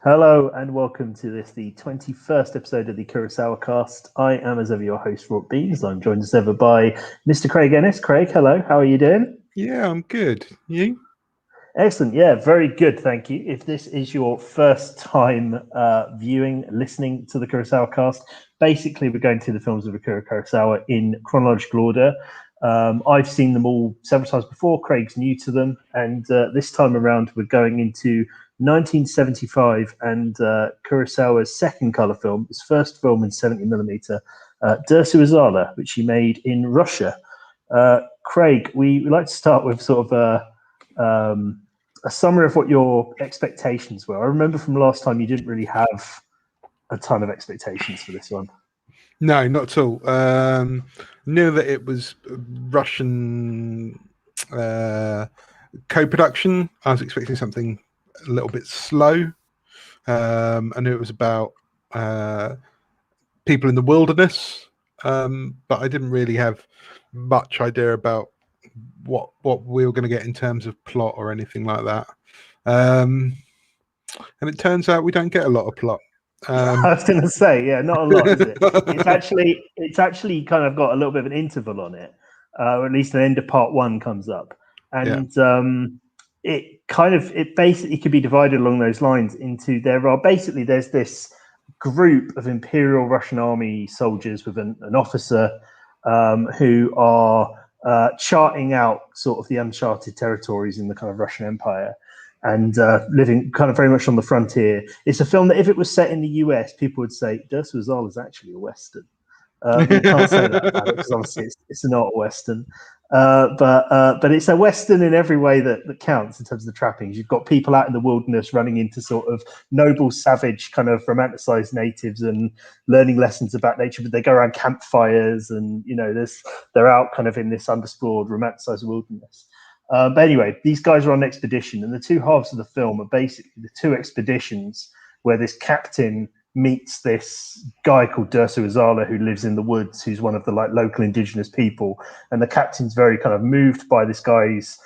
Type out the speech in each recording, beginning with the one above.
Hello and welcome to the 21st episode of the KurosawaCast. I am, as ever, your host, Rob Beans. I'm joined as ever by Mr. Craig Ennis. Craig, hello. How are you doing? Yeah, I'm good. You? Excellent. Yeah, very good. Thank you. If this is your first time listening to the KurosawaCast, basically we're going through the films of Akira Kurosawa in chronological order. I've seen them all several times before. Craig's new to them. And this time around, we're going into 1975 and Kurosawa's second color film, his first film in 70mm, Dersu Uzala, which he made in Russia. Craig, we like to start with sort of a summary of what your expectations were. I remember from last time you didn't really have a ton of expectations for this one. No, not at all. Knew that it was Russian co-production. I was expecting something a little bit slow. I knew it was about people in the wilderness, but I didn't really have much idea about what we were going to get in terms of plot or anything like that. And it turns out we don't get a lot of plot. I was going to say, yeah, not a lot, is it? It's actually kind of got a little bit of an interval on it, or at least an end of part one comes up, and it basically could be divided along those lines into there's this group of Imperial Russian Army soldiers with an officer who are charting out sort of the uncharted territories in the kind of Russian Empire. And living kind of very much on the frontier. It's a film that if it was set in the US, people would say Dersu Uzala is actually a Western. You can't say that about it because obviously it's not a Western. But it's a Western in every way that counts in terms of the trappings. You've got people out in the wilderness running into sort of noble, savage, kind of romanticized natives and learning lessons about nature, but they go around campfires and, they're out kind of in this underexplored, romanticized wilderness. But anyway, these guys are on an expedition, and the two halves of the film are basically the two expeditions where this captain meets this guy called Dersu Uzala who lives in the woods, who's one of the local indigenous people, and the captain's very kind of moved by this guy's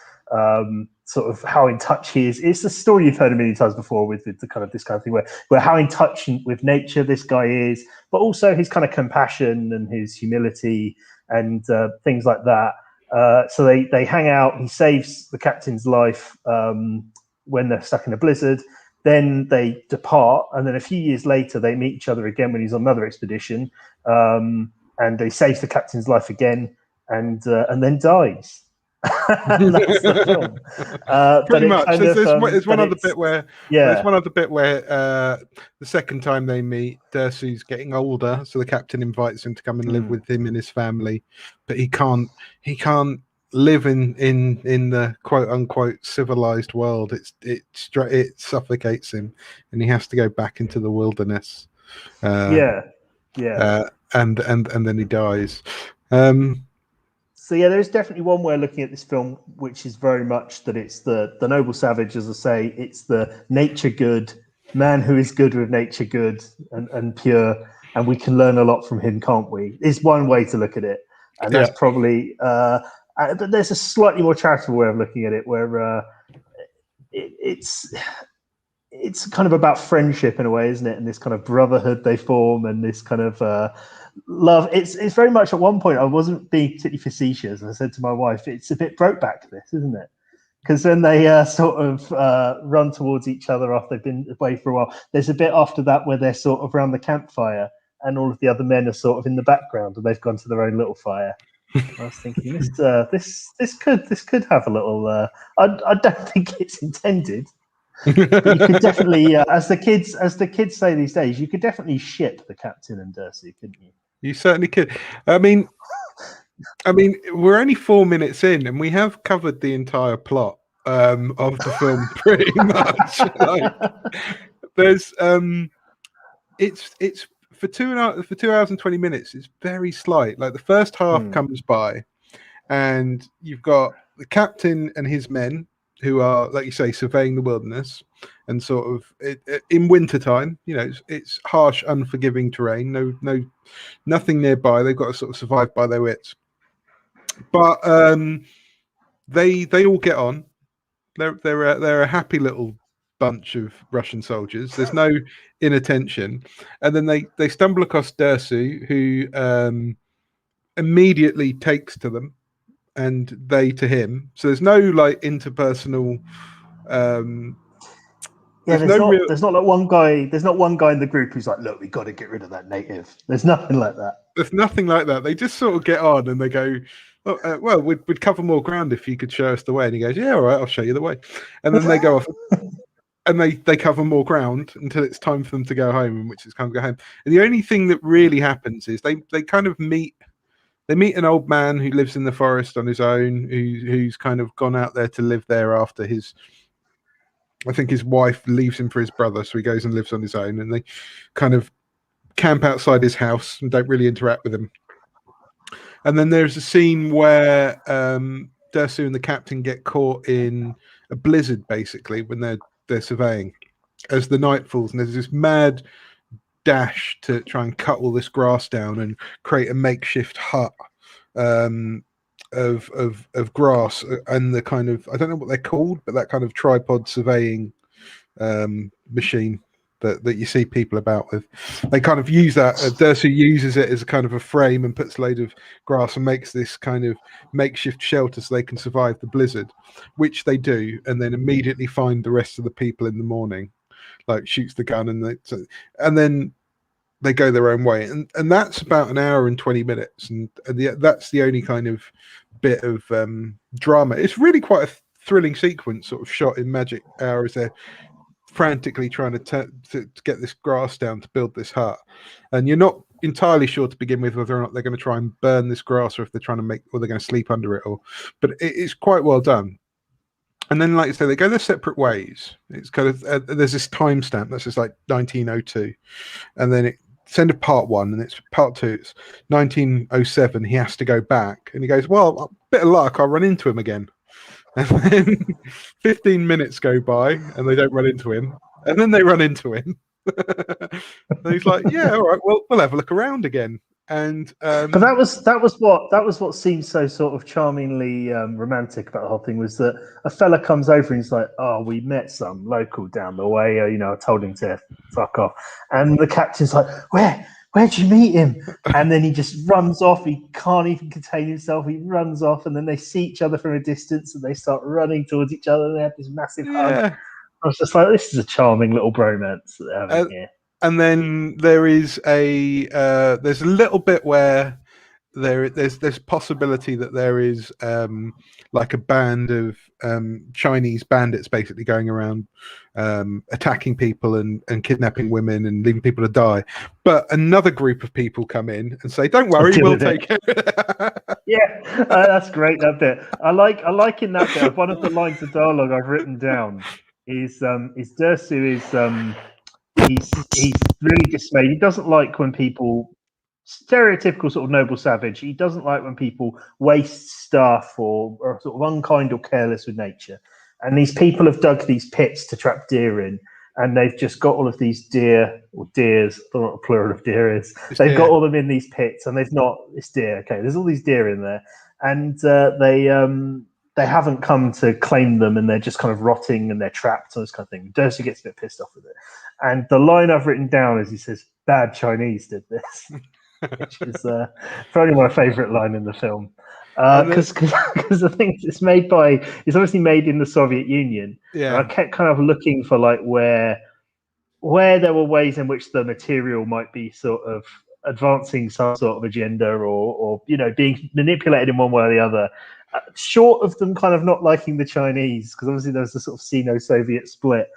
sort of how in touch he is. It's a story you've heard a million times before with the kind of this kind of thing where how in touch with nature this guy is, but also his kind of compassion and his humility and things like that. So they hang out. He saves the captain's life when they're stuck in a blizzard. Then they depart, and then a few years later they meet each other again when he's on another expedition, and they save the captain's life again, and then dies. That's the film. Pretty much. There's one other bit where the second time they meet, Dersu's getting older, so the captain invites him to come and live with him and his family, but he can't live in the quote unquote civilized world. It suffocates him, and he has to go back into the wilderness. And then he dies. So yeah, there's definitely one way of looking at this film, which is very much that it's the noble savage, as I say, it's the nature good man who is good with nature good and pure, and we can learn a lot from him, can't we? Is one way to look at it, and that's probably. But there's a slightly more charitable way of looking at it, where it's kind of about friendship in a way, isn't it? And this kind of brotherhood they form, and this kind of. Love. It's very much at one point. I wasn't being particularly facetious, and I said to my wife, "It's a bit Brokeback, this, isn't it?" Because then they sort of run towards each other after they've been away for a while. There's a bit after that where they're sort of around the campfire, and all of the other men are sort of in the background, and they've gone to their own little fire. I was thinking this could have a little. I don't think it's intended. But you could definitely, as the kids say these days, you could definitely ship the captain and Dersu, couldn't you? You certainly could. I mean, we're only 4 minutes in, and we have covered the entire plot of the film pretty much. There's it's for 2 hours and 20 minutes. It's very slight. Like the first half comes by, and you've got the captain and his men who are, like you say, surveying the wilderness, and sort of in wintertime, it's harsh, unforgiving terrain. Nothing nearby. They've got to sort of survive by their wits. But they all get on. They're a happy little bunch of Russian soldiers. There's no inattention, and then they stumble across Dersu, who immediately takes to them, and they to him. So there's no like interpersonal. There's not like one guy. There's not one guy in the group who's like, "Look, we got to get rid of that native." There's nothing like that. There's nothing like that. They just sort of get on and they go, "Oh, well, we'd cover more ground if you could show us the way." And he goes, "Yeah, all right, I'll show you the way." And then they go off. And they cover more ground until it's time for them to go home, in which it's time to go home. And the only thing that really happens is they kind of meet. They meet an old man who lives in the forest on his own, who's kind of gone out there to live there after I think his wife leaves him for his brother, so he goes and lives on his own. And they kind of camp outside his house and don't really interact with him. And then there's a scene where Dersu and the captain get caught in a blizzard, basically, when they're surveying as the night falls, and there's this mad dash to try and cut all this grass down and create a makeshift hut of grass and the kind of, I don't know what they're called, but that kind of tripod surveying machine that you see people about with. They kind of use that. Dersu uses it as a kind of a frame and puts a load of grass and makes this kind of makeshift shelter so they can survive the blizzard, which they do, and then immediately find the rest of the people in the morning, like shoots the gun, and then they go their own way, and that's about an hour and 20 minutes, and that's the only kind of bit of drama. It's really quite a thrilling sequence, sort of shot in magic hour as they're frantically trying to get this grass down to build this hut, and you're not entirely sure to begin with whether or not they're going to try and burn this grass, or if they're trying to or they're going to sleep under it, but it's quite well done. And then, like I say, they go their separate ways. It's kind of there's this timestamp that's just like 1902, and then it's end of part one, and it's part two. It's 1907. He has to go back, and he goes, "Well, a bit of luck, I'll run into him again." And then 15 minutes go by, and they don't run into him, and then they run into him. And he's like, "Yeah, all right, well, we'll have a look around again." And but that was what seemed so sort of charmingly romantic about the whole thing, was that a fella comes over and he's like, "Oh, we met some local down the way, I told him to fuck off," and the captain's like, where'd you meet him? And then he just runs off. He can't even contain himself. He runs off, and then they see each other from a distance, and they start running towards each other. And they have this massive hug. I was just like, this is a charming little bromance that they're having here. And then there's a little bit where there's possibility that there is like a band of Chinese bandits basically going around attacking people and kidnapping women and leaving people to die. But another group of people come in and say, "Don't worry, we'll take care of it." Yeah, that's great, that bit. I like in that bit, one of the lines of dialogue I've written down is Dersu is he's really dismayed. He doesn't like when people, stereotypical sort of noble savage, he doesn't like when people waste stuff or are sort of unkind or careless with nature. And these people have dug these pits to trap deer in, and they've just got all of these deer, or deers, I don't know what the plural of deer is. They've got all them in these pits, and it's deer, okay, there's all these deer in there, and they haven't come to claim them, and they're just kind of rotting and they're trapped and this kind of thing. Dersu gets a bit pissed off with it. And the line I've written down is, he says, "Bad Chinese did this," which is probably my favourite line in the film. Because the thing is, it's obviously made in the Soviet Union. Yeah. I kept kind of looking for like where there were ways in which the material might be sort of advancing some sort of agenda or being manipulated in one way or the other. Short of them kind of not liking the Chinese, because obviously there's the sort of Sino-Soviet split.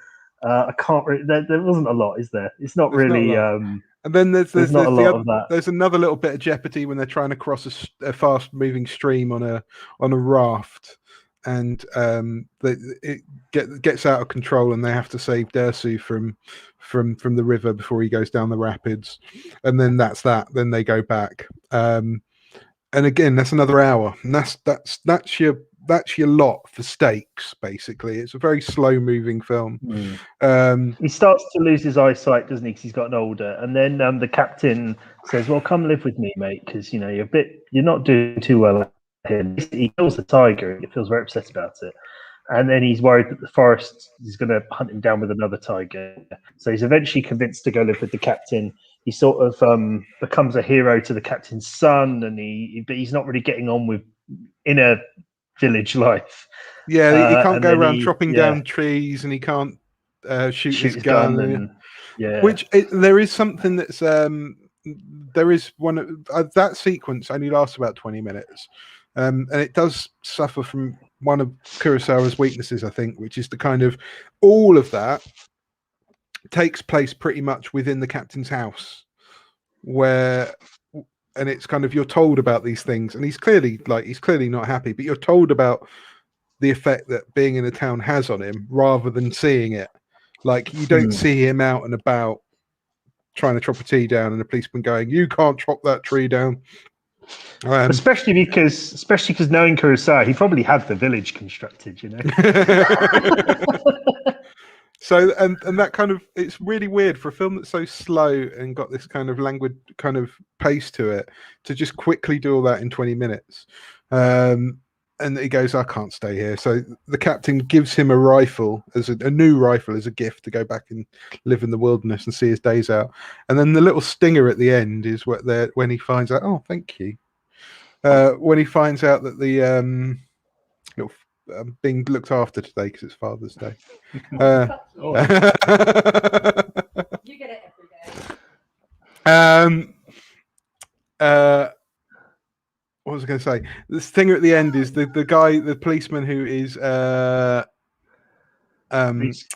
I can't really. There wasn't a lot, is there? It's not really. And then there's not a lot of that. There's another little bit of jeopardy when they're trying to cross a fast-moving stream on a raft, and it gets out of control, and they have to save Dersu from the river before he goes down the rapids, and then that's that. Then they go back. And again, that's another hour, and that's your lot for stakes. Basically, it's a very slow-moving film. He starts to lose his eyesight, doesn't he? Because he's gotten older, and then the captain says, "Well, come live with me, mate, because you're not doing too well here." He kills the tiger, and he feels very upset about it. And then he's worried that the forest is going to hunt him down with another tiger. So he's eventually convinced to go live with the captain. He sort of becomes a hero to the captain's son, but he's not really getting on with inner village life. Yeah, he can't go around chopping down trees, and he can't shoot his gun. There is something that's there is one of that sequence only lasts about 20 minutes, and it does suffer from one of Kurosawa's weaknesses, I think, which is the kind of all of that takes place pretty much within the captain's house, and it's kind of, you're told about these things, and he's clearly not happy, but you're told about the effect that being in a town has on him rather than seeing it. Like, you don't see him out and about trying to chop a tree down and a policeman going, "You can't chop that tree down." Especially because knowing Kurosawa, he probably had the village constructed, you know. So and that kind of, it's really weird for a film that's so slow and got this kind of languid kind of pace to it to just quickly do all that in 20 minutes. And he goes, "I can't stay here." So the captain gives him a rifle, as a new rifle, as a gift to go back and live in the wilderness and see his days out. And then the little stinger at the end is when he finds out. Oh, thank you. When he finds out that the little being looked after today because it's Father's Day. You get it every day. What was I going to say? The stinger at the end is the guy, the policeman who is he's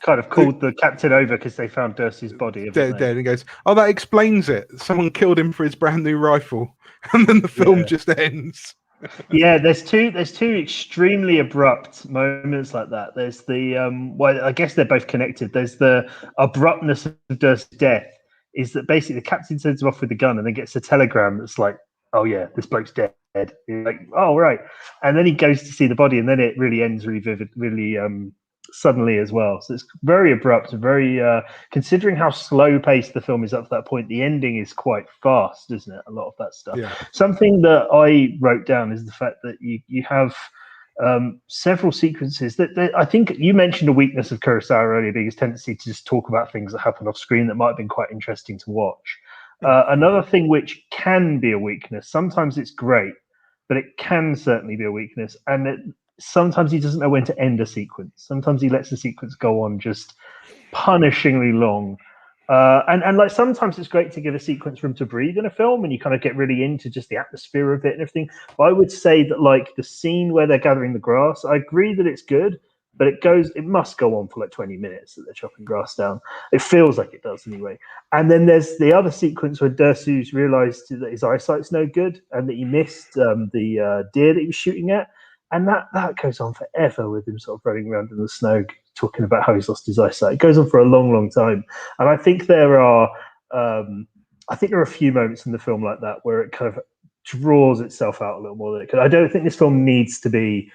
kind of called the captain over because they found Dersu's body dead, and he goes, "Oh, that explains it. Someone killed him for his brand new rifle," and then the film just ends. Yeah, there's two extremely abrupt moments like that. There's the well, I guess they're both connected. There's the abruptness of Dersu's death, is that basically the captain sends him off with the gun and then gets a telegram that's like, "Oh yeah, this bloke's dead." You're like, "Oh right," and then he goes to see the body, and then it really ends really vivid, really suddenly as well. So it's very abrupt, very considering how slow paced the film is up to that point. The ending is quite fast, isn't it? A lot of that stuff. Yeah. Something that I wrote down is the fact that you have several sequences that I think you mentioned a weakness of Kurosawa earlier, being his tendency to just talk about things that happen off screen that might have been quite interesting to watch. Another thing which can be a weakness, sometimes it's great, but it can certainly be a weakness, and sometimes he doesn't know when to end a sequence. Sometimes he lets the sequence go on just punishingly long. And like sometimes it's great to give a sequence room to breathe in a film, and you kind of get really into just the atmosphere of it and everything. But I would say that like the scene where they're gathering the grass, I agree that it's good, but it must go on for like 20 minutes that they're chopping grass down. It feels like it does anyway. And then there's the other sequence where Dersu's realized that his eyesight's no good and that he missed the deer that he was shooting at. And that goes on forever with him sort of running around in the snow, talking about how he's lost his eyesight. It goes on for a long, long time. And I think there are a few moments in the film like that where it kind of draws itself out a little more than it could. I don't think this film needs to be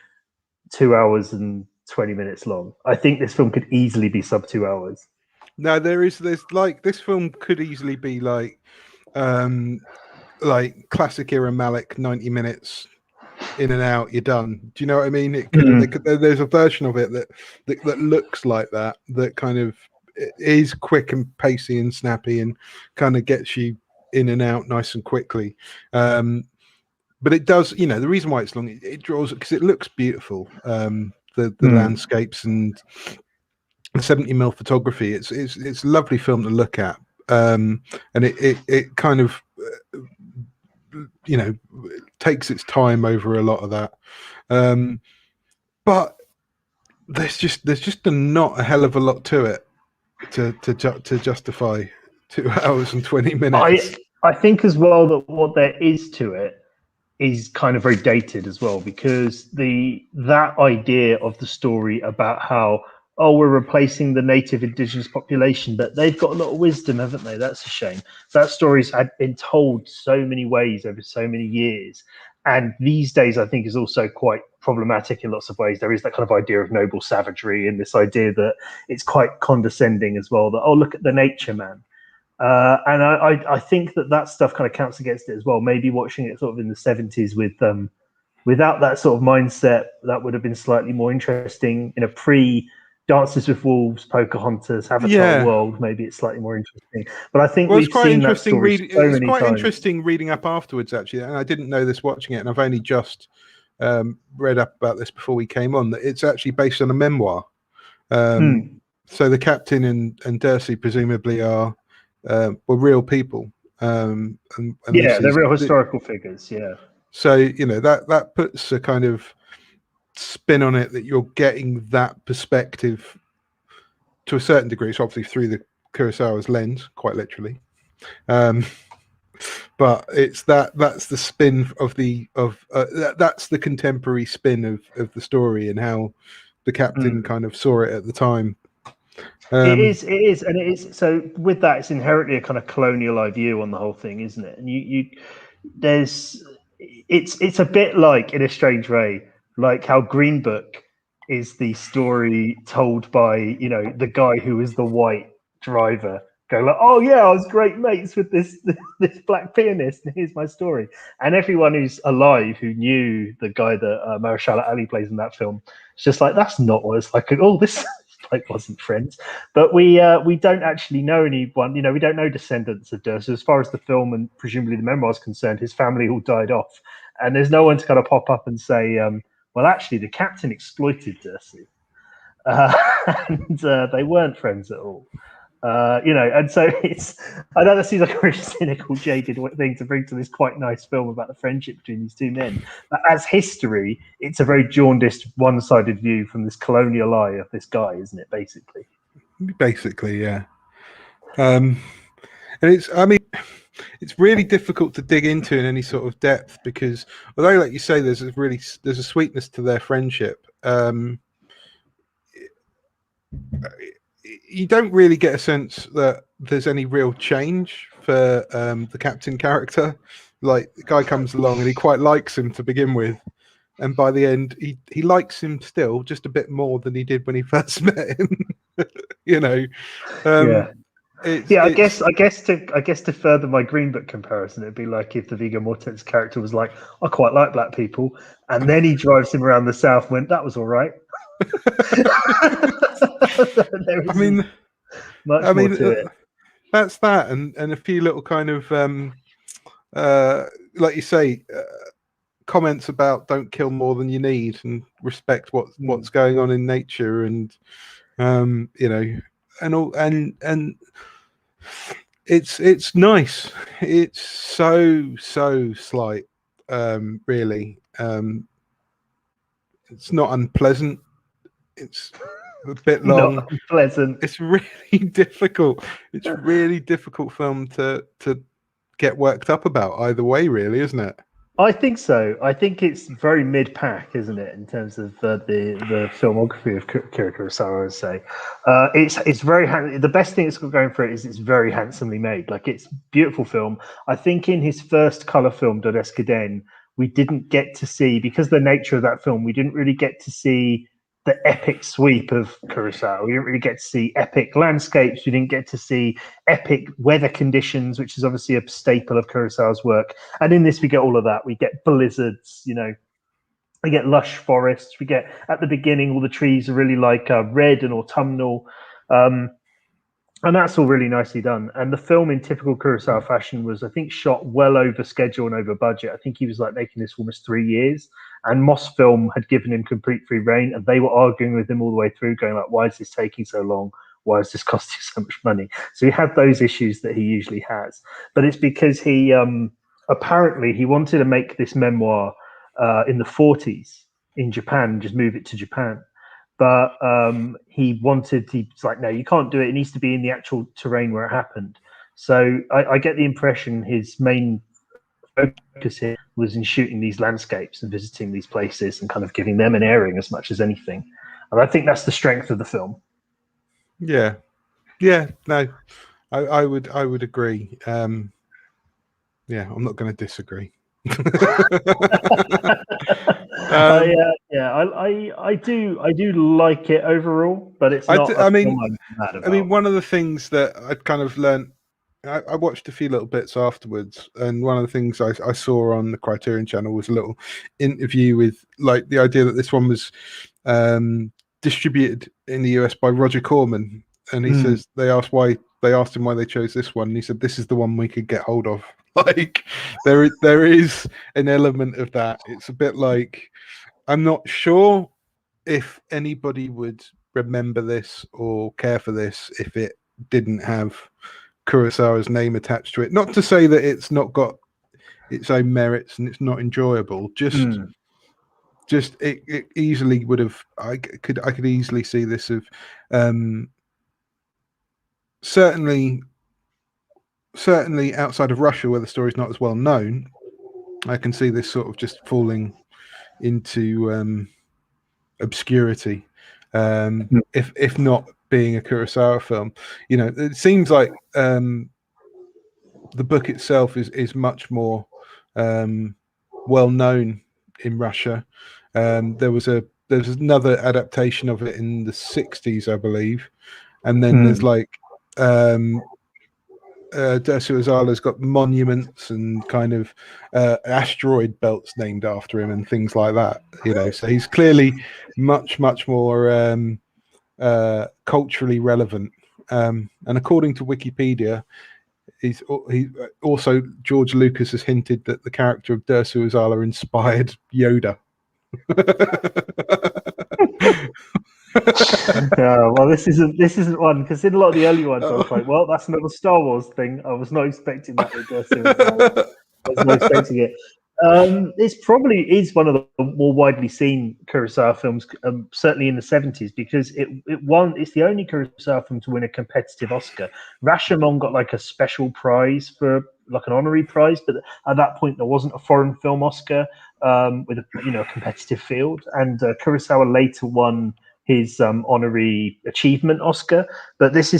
2 hours and 20 minutes long. I think this film could easily be sub 2 hours. No, there's like, this film could easily be like classic era Malick, 90 minutes. In and out, you're done. Do you know what I mean? There's a version of it that looks like that kind of is quick and pacey and snappy and kind of gets you in and out nice and quickly. But it does, the reason why it's long, it draws because it looks beautiful. The landscapes and the 70mm photography. It's a lovely film to look at, and it kind of. Takes its time over a lot of that, but there's just not a hell of a lot to it to justify 2 hours and 20 minutes. I think as well that what there is to it is kind of very dated as well, because that idea of the story about how we're replacing the native indigenous population, but they've got a lot of wisdom, haven't they? That's a shame. That story's had been told so many ways over so many years. And these days, I think, is also quite problematic in lots of ways. There is that kind of idea of noble savagery and this idea that it's quite condescending as well, that, oh, look at the nature man. And I think that stuff kind of counts against it as well. Maybe watching it sort of in the 70s with without that sort of mindset, that would have been slightly more interesting in a pre Dances with Wolves, Pocahontas, Avatar world. Maybe it's slightly more interesting. But I think we've seen that story so many times. It's quite interesting reading up afterwards, actually, and I didn't know this watching it, and I've only just read up about this before we came on, that it's actually based on a memoir. So the captain and Dersu presumably were real people. And they're real historical figures. Yeah. So that puts a kind of spin on it, that you're getting that perspective to a certain degree. It's obviously through the Kurosawa's lens, quite literally. But it's that's the spin that's the contemporary spin of the story and how the captain kind of saw it at the time. It is. So with that, it's inherently a kind of colonial eye view on the whole thing, isn't it? And it's a bit like, in a strange way, like how Green Book is the story told by the guy who was the white driver, going like, oh yeah, I was great mates with this black pianist, and here's my story. And everyone who's alive who knew the guy that Mahershala Ali plays in that film, it's just like, that's not what it's like at all. This wasn't Friends. But we don't actually know anyone. We don't know descendants of Dersu. As far as the film and presumably the memoir is concerned, his family all died off, and there's no one to kind of pop up and say, well, actually, the captain exploited Dersu, and they weren't friends at all. And so I know that seems like a very cynical, jaded thing to bring to this quite nice film about the friendship between these two men. But as history, it's a very jaundiced, one-sided view from this colonial eye of this guy, isn't it? Basically, yeah. And it's really difficult to dig into in any sort of depth, because although, like you say, there's a sweetness to their friendship. You don't really get a sense that there's any real change for the captain character. Like, the guy comes along and he quite likes him to begin with, and by the end he likes him still, just a bit more than he did when he first met him. I guess to further my Green Book comparison, it'd be like if the Viggo Mortensen character was like, I quite like black people, and then he drives him around the south and went, that was all right. Much more to it. That's that, and a few little kind of like you say, comments about don't kill more than you need and respect what's going on in nature, and and it's nice. It's so slight, really. It's not unpleasant. It's a bit long. Not unpleasant. It's really difficult. It's a really difficult film to get worked up about either way, really, isn't it? I think so. I think it's very mid-pack, isn't it, in terms of the filmography of Akira Kurosawa, I would say. It's very the best thing it's got going for it is it's very handsomely made. Like, it's a beautiful film. I think in his first color film, Dodeskiden, we didn't get to see, because of the nature of that film, we didn't really get to see the epic sweep of Kurosawa. We didn't really get to see epic landscapes. We didn't get to see epic weather conditions, which is obviously a staple of Kurosawa's work. And in this, we get all of that. We get blizzards, we get lush forests. We get, at the beginning, all the trees are really like red and autumnal. And that's all really nicely done. And the film, in typical Kurosawa fashion, was, I think, shot well over schedule and over budget. I think he was making this almost 3 years. And Mosfilm had given him complete free reign, and they were arguing with him all the way through, going like, why is this taking so long? Why is this costing so much money? So he had those issues that he usually has. But it's because he apparently he wanted to make this memoir in the 40s in Japan, just move it to Japan. But he's like, no, you can't do it. It needs to be in the actual terrain where it happened. So I get the impression his main focus here was in shooting these landscapes and visiting these places and kind of giving them an airing as much as anything. And I think that's the strength of the film. Yeah, no, I would agree. I'm not going to disagree. I do like it overall, but it's not. I mean, one of the things that I've kind of learned I watched a few little bits afterwards, and one of the things I saw on the Criterion channel was a little interview with like the idea that this one was distributed in the US by Roger Corman, and he says they asked him why they chose this one, and he said this is the one we could get hold of. Like there is an element of that. It's a bit like, I'm not sure if anybody would remember this or care for this if it didn't have Kurosawa's name attached to it. Not to say that it's not got its own merits and it's not enjoyable. Just it easily would have. I could easily see this of certainly outside of Russia, where the story's not as well known. I can see this sort of just falling into obscurity, if not being a Kurosawa film. You know, it seems like the book itself is much more well known in Russia. There's another adaptation of it in the 60s, I believe, and then there's like Dersu Uzala's got monuments and kind of asteroid belts named after him and things like that. You know, so he's clearly much more culturally relevant. And according to Wikipedia, he also, George Lucas has hinted that the character of Dersu Uzala inspired Yoda. Well, this isn't one, because in a lot of the early ones, I was like, well, that's another Star Wars thing. I was not expecting that with Dersu Uzala. I was not expecting it. It's probably is one of the more widely seen Kurosawa films, certainly in the 70s, because it's the only Kurosawa film to win a competitive Oscar. Rashomon got like a special prize for like an honorary prize, but at that point there wasn't a foreign film Oscar with a competitive field, and Kurosawa later won his honorary achievement Oscar, but this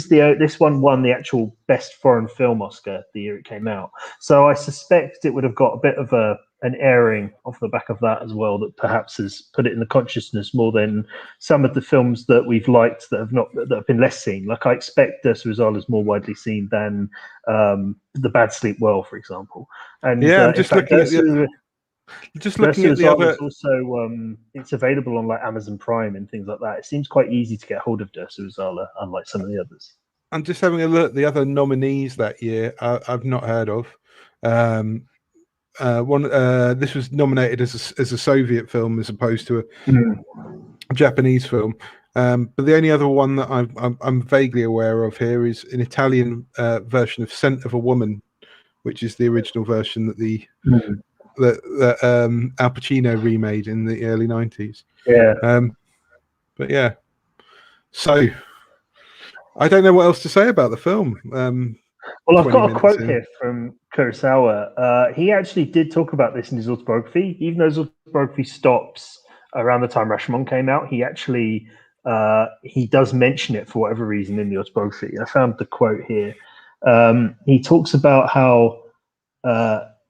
one won the actual best foreign film Oscar the year it came out. So I suspect it would have got a bit of an airing off the back of that as well, that perhaps has put it in the consciousness more than some of the films that we've liked that have been less seen. Like I expect Dersu Uzala is more widely seen than The Bad Sleep Well, for example. And I'm just looking at the other. Also, it's available on like Amazon Prime and things like that. It seems quite easy to get hold of Dersu Uzala, unlike some of the others. I'm just having a look at the other nominees that year. I've not heard of. This was nominated as a Soviet film as opposed to a Japanese film. But the only other one that I'm vaguely aware of here is an Italian version of Scent of a Woman, which is the original version that that Al Pacino remade in the early 90s. But yeah, so I don't know what else to say about the film. Well, I've got a quote here from Kurosawa. He actually did talk about this in his autobiography, even though his autobiography stops around the time Rashomon came out. He actually he does mention it for whatever reason in the autobiography. I found the quote here. He talks about how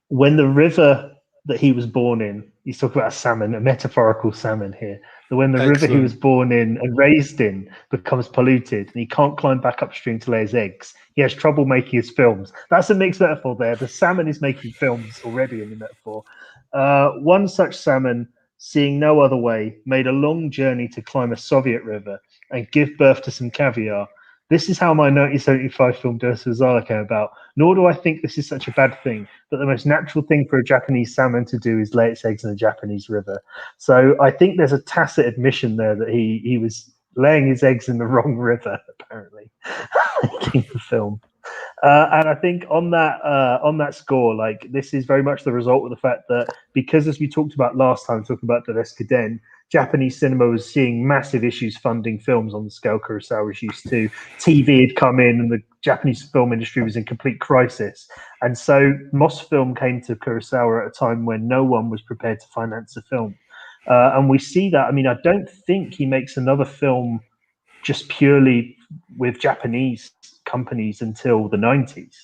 when the river that he was born in, he's talking about a salmon, a metaphorical salmon here. That when the river he was born in and raised in becomes polluted and he can't climb back upstream to lay his eggs, he has trouble making his films. That's a mixed metaphor there. The salmon is making films already in the metaphor. One such salmon, seeing no other way, made a long journey to climb a Soviet river and give birth to some caviar. This is how my 1975 film Dersu Uzala came about. Nor do I think this is such a bad thing, but the most natural thing for a Japanese salmon to do is lay its eggs in a Japanese river. So I think there's a tacit admission there that he was laying his eggs in the wrong river, apparently, making the film. And I think on that score, like this is very much the result of the fact that because, as we talked about last time, talking about Dersu, Japanese cinema was seeing massive issues funding films on the scale Kurosawa was used to. TV had come in and the Japanese film industry was in complete crisis. And so Mosfilm came to Kurosawa at a time when no one was prepared to finance a film. And we see that. I mean, I don't think he makes another film just purely with Japanese companies until the 90s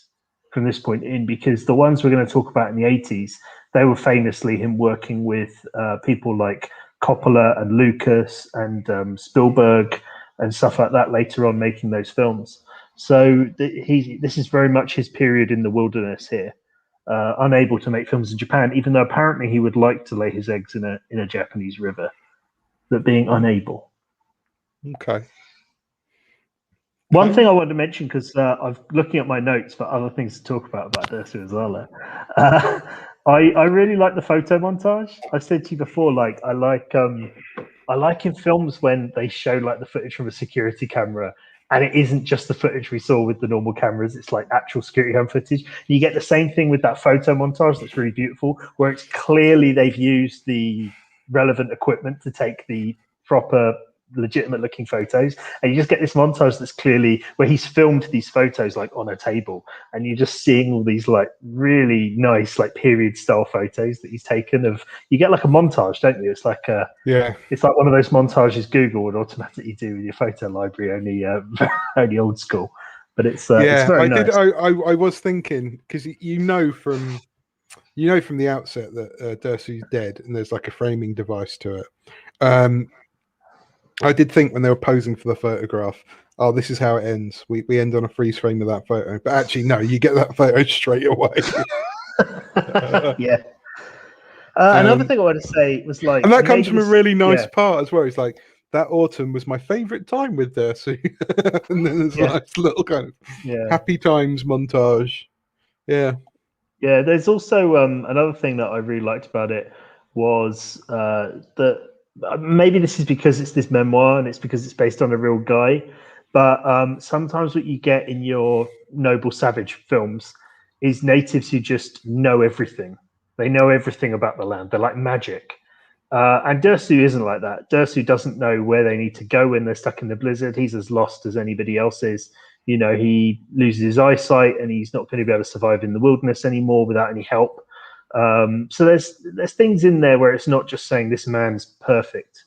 from this point in, because the ones we're going to talk about in the 80s, they were famously him working with people like Coppola and Lucas and Spielberg and stuff like that later on, making those films. So this is very much his period in the wilderness here, unable to make films in Japan, even though apparently he would like to lay his eggs in a Japanese river, but being unable. Okay. One thing I wanted to mention, because I'm looking at my notes for other things to talk about Dersu Uzala. I really like the photo montage. I said to you before, like I like in films when they show like the footage from a security camera, and it isn't just the footage we saw with the normal cameras. It's like actual security cam footage. You get the same thing with that photo montage. That's really beautiful, where it's clearly they've used the relevant equipment to take the proper, legitimate looking photos, and you just get this montage that's clearly where he's filmed these photos like on a table, and you're just seeing all these like really nice like period style photos that he's taken of. You get like a montage, don't you? It's like it's like one of those montages Google would automatically do with your photo library, only old school, but it's very nice. I was thinking, because you know from the outset that Dersu's dead, and there's like a framing device to it. I did think when they were posing for the photograph, oh, this is how it ends. We end on a freeze frame of that photo. But actually, no, you get that photo straight away. Yeah. Another thing I wanted to say was like... And that comes from a really nice part as well. It's like, that autumn was my favourite time with Dersu. And then there's a nice little kind of happy times montage. Yeah. Yeah, there's also another thing that I really liked about it was that maybe this is because it's this memoir and it's because it's based on a real guy, but sometimes what you get in your noble savage films is natives who just know everything. They know everything about the land. They're like magic. And Dersu isn't like that. Dersu doesn't know where they need to go when they're stuck in the blizzard. He's as lost as anybody else is. You know, he loses his eyesight and he's not going to be able to survive in the wilderness anymore without any help. So there's things in there where it's not just saying this man's perfect,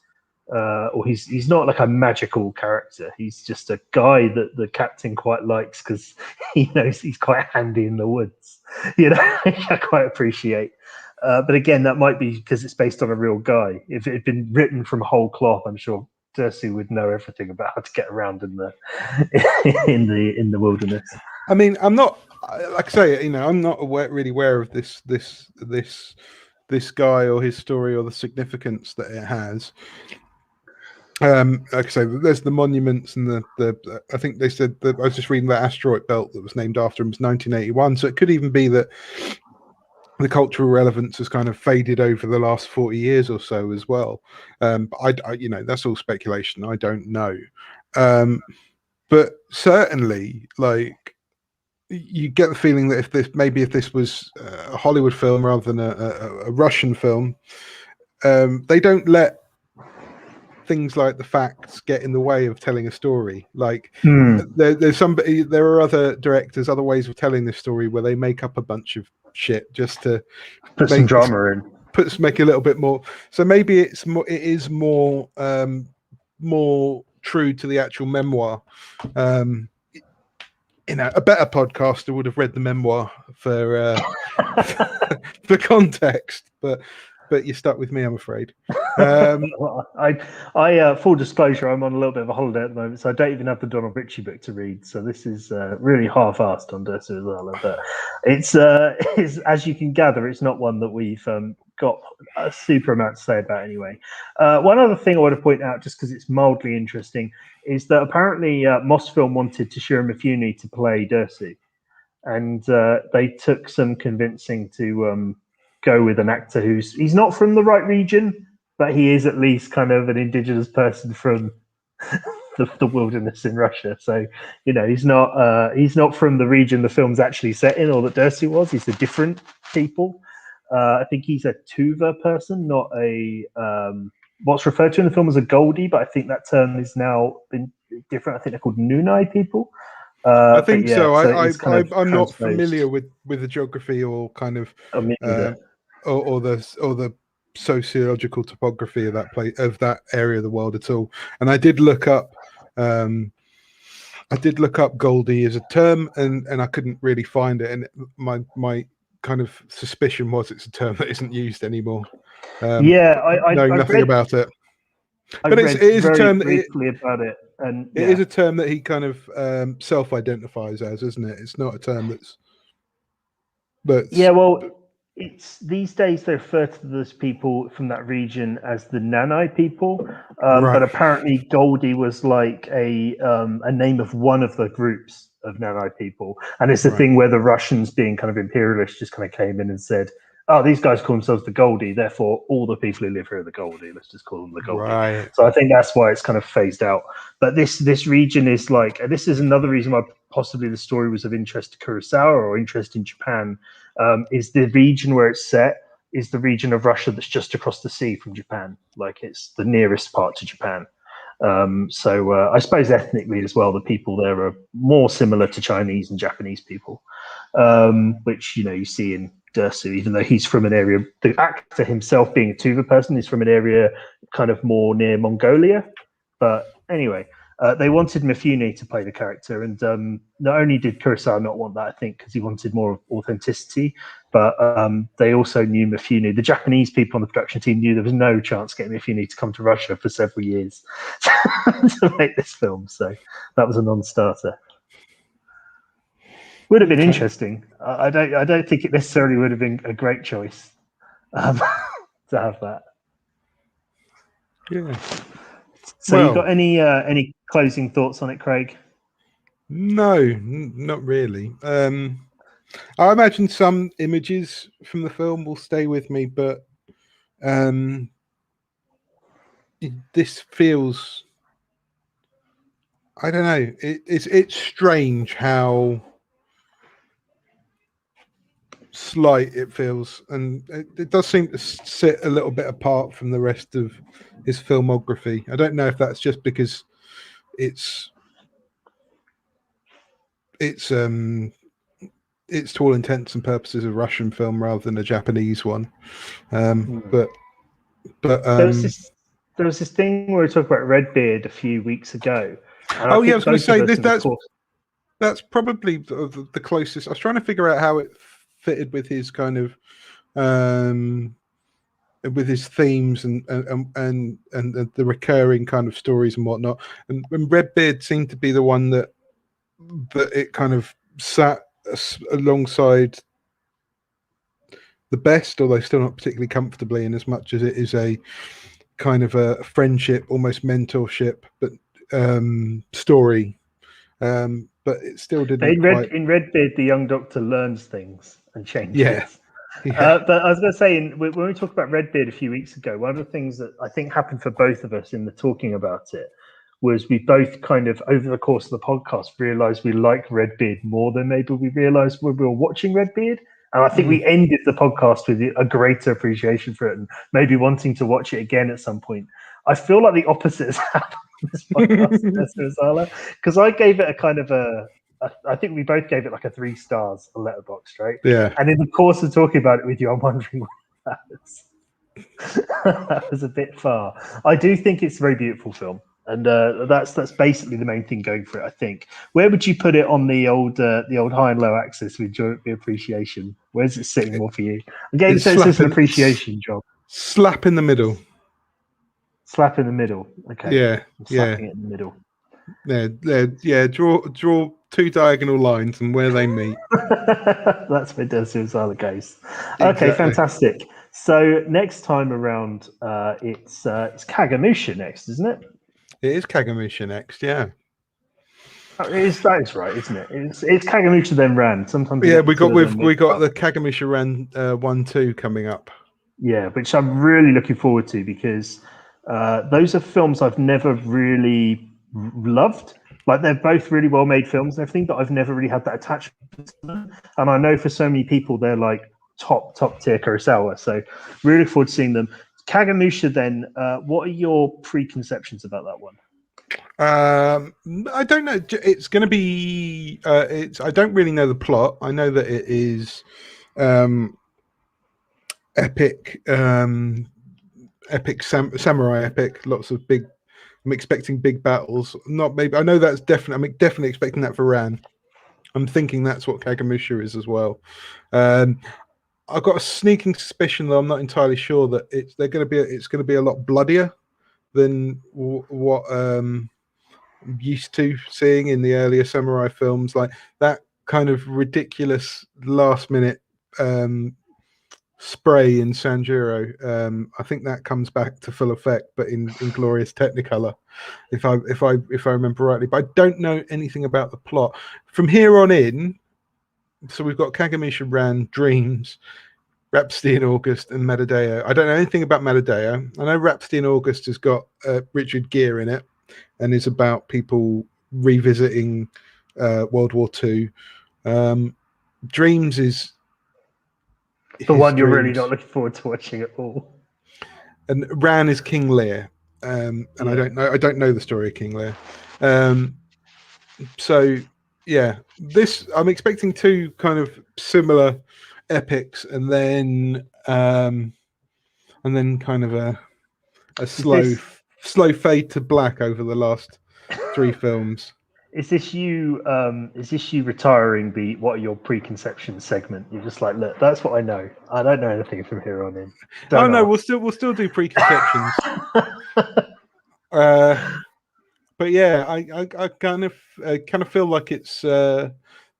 or he's not like a magical character. He's just a guy that the captain quite likes because he knows he's quite handy in the woods. You know, I quite appreciate. But again, that might be because it's based on a real guy. If it had been written from whole cloth, I'm sure Dersu would know everything about how to get around in the in the wilderness. I mean, I'm not, like I say, you know, I'm not really aware of this guy or his story or the significance that it has. Like I say, there's the monuments and the I think they said that I was just reading that asteroid belt that was named after him was 1981. So it could even be that the cultural relevance has kind of faded over the last 40 years or so as well. But I you know, that's all speculation. I don't know. But certainly, like, you get the feeling that if this was a Hollywood film rather than a Russian film, they don't let things like the facts get in the way of telling a story. Like there are other directors, other ways of telling this story where they make up a bunch of shit just to put some drama in, make a little bit more. So maybe it is more true to the actual memoir. You know, a better podcaster would have read the memoir for for context, but you're stuck with me, I'm afraid. Well, I full disclosure, I'm on a little bit of a holiday at the moment, so I don't even have the Donald Ritchie book to read. So this is really half-assed on Dersu Uzala, but it's as you can gather, it's not one that we've got a super amount to say about anyway. One other thing I want to point out, just because it's mildly interesting, is that apparently Mosfilm wanted Toshiro Mifune to play Dersu, and they took some convincing to go with an actor he's not from the right region, but he is at least kind of an indigenous person from the wilderness in Russia. So, you know, he's not from the region the film's actually set in, or that Dersu was. He's a different people. I think he's a Tuva person, not a what's referred to in the film as a Goldie, but I think that term is now been different. I think they're called Nunai people. I think so. I'm not transposed. familiar with the geography or kind of or the sociological topography of that place, of that area of the world at all. And I did look up Goldie as a term, and I couldn't really find it. And my kind of suspicion was it's a term that isn't used anymore. I knowing nothing about it. But it is a term briefly about it, and it is a term that he kind of self-identifies as, isn't it? It's not a term that's yeah. Well, it's these days they refer to those people from that region as the Nanai people, but apparently Goldie was like a name of one of the groups of Nanai people, and it's a thing where the Russians, being kind of imperialist, just kind of came in and said, "Oh, these guys call themselves the Goldie, therefore all the people who live here are the Goldie. Let's just call them the Goldie." Right. So I think that's why it's kind of phased out. But this region is like, this is another reason why possibly the story was of interest to Kurosawa or interest in Japan. Is the region where it's set is the region of Russia that's just across the sea from Japan. Like, it's the nearest part to Japan. So I suppose ethnically as well, the people there are more similar to Chinese and Japanese people, which, you know, you see in Dersu, even though he's from an area, the actor himself being a Tuva person is from an area kind of more near Mongolia. But anyway, they wanted Mifune to play the character, and not only did Kurosawa not want that, I think, because he wanted more authenticity, but they also knew Mifune. The Japanese people on the production team knew there was no chance getting Mifune to come to Russia for several years to make this film, so that was a non-starter. Would have been interesting. I don't think it necessarily would have been a great choice to have that. Yeah. So, you got any closing thoughts on it, Craig? No, not really. I imagine some images from the film will stay with me, but this feels, I don't know. It's strange how slight it feels, and it does seem to sit a little bit apart from the rest of his filmography. I don't know if that's just because it's to all intents and purposes a Russian film rather than a Japanese one. But there was this thing where we talked about Redbeard a few weeks ago. And I was going to say that's probably the closest. I was trying to figure out how it fitted with his kind of with his themes and the recurring kind of stories and whatnot. And Redbeard seemed to be the one that it kind of sat alongside the best, although still not particularly comfortably, in as much as it is a kind of a friendship, almost mentorship, but story. But it still didn't. In Redbeard, the young doctor learns things and changes. Yeah. But I was going to say, when we talked about Redbeard a few weeks ago, one of the things that I think happened for both of us in the talking about it was we both kind of, over the course of the podcast, realized we like Redbeard more than maybe we realized when we were watching Redbeard. And I think we ended the podcast with a greater appreciation for it and maybe wanting to watch it again at some point. I feel like the opposite has happened in this podcast, Dersu Uzala, because I gave it a kind of I think we both gave it like a 3 stars on Letterboxd, right? Yeah. And in the course of talking about it with you, I'm wondering what that was a bit far. I do think it's a very beautiful film. And that's basically the main thing going for it, I think. Where would you put it on the old high and low axis with enjoyment and appreciation? Where's it sitting more for you? Again, so it's an appreciation job. Slap in the middle. Slap in the middle. Okay. Yeah. Slapping it in the middle. Yeah. Draw 2 diagonal lines and where they meet. That's where Dersu Uzala goes. Okay, fantastic. So next time around, it's Kagemusha next, isn't it? It is Kagemusha next, yeah. That is right, isn't it? It's Kagemusha then Ran. Sometimes we got the Kagemusha Ran 1-2 coming up. Yeah, which I'm really looking forward to because those are films I've never really loved. Like, they're both really well made films and everything, but I've never really had that attachment to them. And I know for so many people they're like top tier Kurosawa. So really look forward to seeing them. Kagemusha then, what are your preconceptions about that one? I don't know. It's going to be. I don't really know the plot. I know that it is epic, samurai epic. Lots of big. I'm expecting big battles. Not maybe. I know that's definitely. I'm definitely expecting that for Ran. I'm thinking that's what Kagemusha is as well. I've got a sneaking suspicion, though I'm not entirely sure that it's going to be a lot bloodier than what I'm used to seeing in the earlier samurai films. Like that kind of ridiculous last minute spray in Sanjuro. I think that comes back to full effect, but in glorious Technicolor, if I remember rightly. But I don't know anything about the plot from here on in. So we've got Kagemusha Ran, Dreams, Rhapsody in August, and Metadeo. I don't know anything about Metadeo. I know Rhapsody in August has got Richard Gere in it and is about people revisiting World War II. Dreams is the one you're really not looking forward to watching at all. And Ran is King Lear. And yeah. I don't know the story of King Lear. So yeah, I'm expecting two kind of similar epics, and then kind of a slow fade to black over the last three films. Is this you retiring what are your preconceptions segment? You're just like, look, that's what I know. I don't know anything from here on in. No, we'll still do preconceptions. But yeah, I kind of feel like it's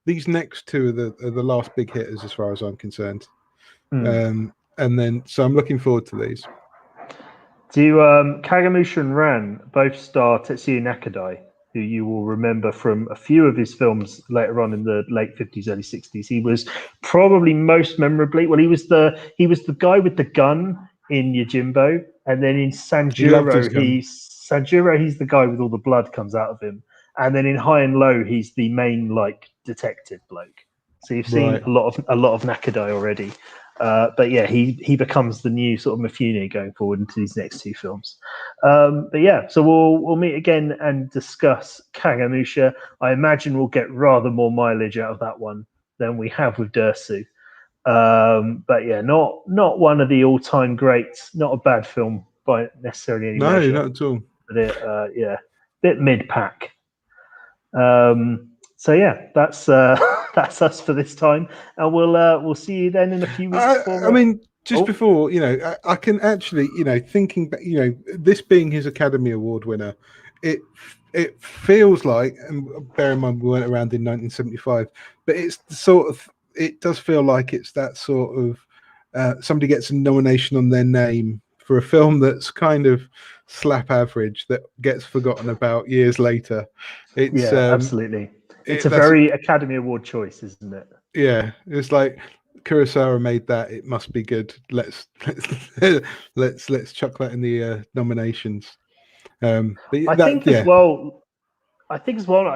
these next two are the last big hitters as far as I'm concerned. And then so I'm looking forward to these. Do Kagemusha and Ran both star Tetsuya Nakadai, who you will remember from a few of his films later on in the late 50s, early 60s. He was probably most memorably, well, he was the guy with the gun in Yojimbo, and then in Sanjuro, he's the guy with all the blood comes out of him, and then in High and Low, he's the main like detective bloke. So you've seen a lot of Nakadai already. But yeah, he becomes the new sort of Mifune going forward into these next two films. But yeah, so we'll meet again and discuss Kagemusha. I imagine we'll get rather more mileage out of that one than we have with Dersu. But yeah, not one of the all-time greats. Not a bad film by necessarily any measure. No, not at all. But bit mid-pack. So yeah, that's us for this time, and we'll see you then in a few weeks. Before I can actually thinking back, this being his Academy Award winner, it feels like, and bear in mind we weren't around in 1975, but it does feel like it's that sort of somebody gets a nomination on their name for a film that's kind of slap average that gets forgotten about years later. Absolutely. It's a very Academy Award choice, isn't it? Yeah, it's like Kurosawa made that. It must be good. Let's chuck that in the nominations. I think as well. I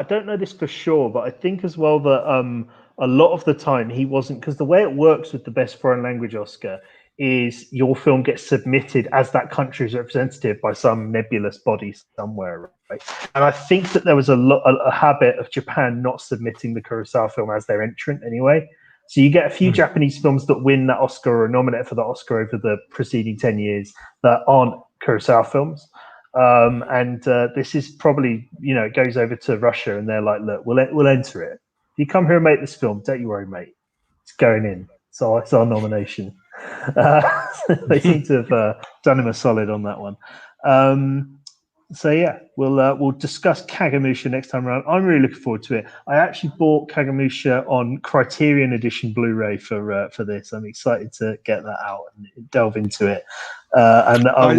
don't know this for sure, but I think as well that a lot of the time he wasn't, because the way it works with the Best Foreign Language Oscar is your film gets submitted as that country's representative by some nebulous body somewhere, right? And I think that there was a habit of Japan not submitting the Kurosawa film as their entrant anyway. So you get a few Japanese films that win that Oscar or are nominated for that Oscar over the preceding 10 years that aren't Kurosawa films. And this is probably, it goes over to Russia and they're like, look, we'll enter it. If you come here and make this film, don't you worry, mate. It's going in. So it's our nomination. They seem to have done him a solid on that one. So yeah, we'll discuss Kagemusha next time around. I'm really looking forward to it. I actually bought Kagemusha on Criterion Edition Blu-ray for this. I'm excited to get that out and delve into it. And I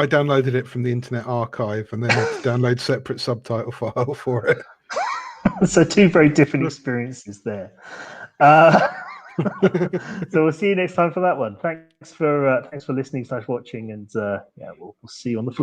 downloaded it from the Internet Archive and then had to download separate subtitle file for it. So two very different experiences there. So we'll see you next time for that one. Thanks for listening / watching, and we'll see you on the flip.